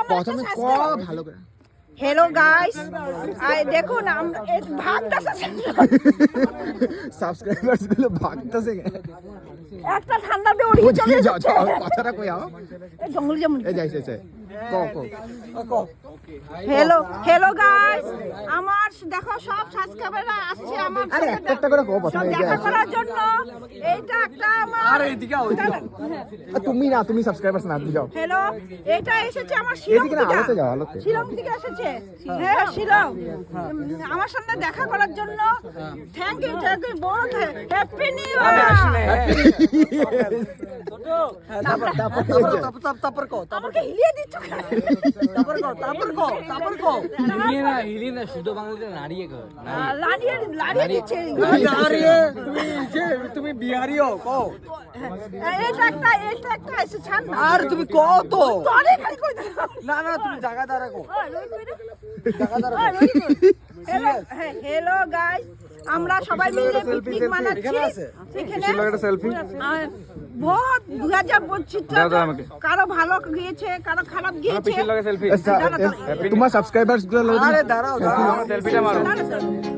প্রথমে ক ভালো করে हेलो गाइस आई देखो नाम भागता সাবস্ক্রাইবার্স গুলো ভাগতেছে একটা ঠান্ডা দিয়ে উড়িয়ে চলে যাচ্ছে কথাটা কই আও এই জঙ্গলি যেমন এই যাইছে ক हेलो हेलो गाइस আমার দেখো সব সাবস্ক্রাইবাররা আসছে আমার আরে একটা করে কো প্রথমে দেখা করার জন্য এইটা একটা আমার আরে এদিকে আও তুমি সাবস্ক্রাইবার্স না দিও हेलो এটা এসেছে আমার শিলং এদিকে না থেকে আলোতে যাও আলোতে শিলং থেকে এসেছে হ্যাঁ শিলং আমার সামনে দেখা করার জন্য থ্যাংক ইউ বহুত হ্যাপি নিউ ইয়ার তারপর কো আমাকে হিলিয়ে দিচ্ছ তারপর কো হিলি না শুদ্ধ বাংলাতে নাড়িয়ে কর লাড়িয়ে দিচ্ছে তুমি বিহারিও কো এটা একটা এসে ছাড় না আর তুমি কো তো তোরে খালি কই দাও না তুমি জায়গা দাঁড়া কো हेलो गाइस আমরা সবাই মিলে পিকনিক মানাচ্ছি এখানে সেলফি বহুত 2025 কারো ভালো গিয়েছে কারো খারাপ গিয়েছে তোমার সাবস্ক্রাইবার্স গুলো আরে দাঁড়াও সেলফিটা মারো দাঁড়াও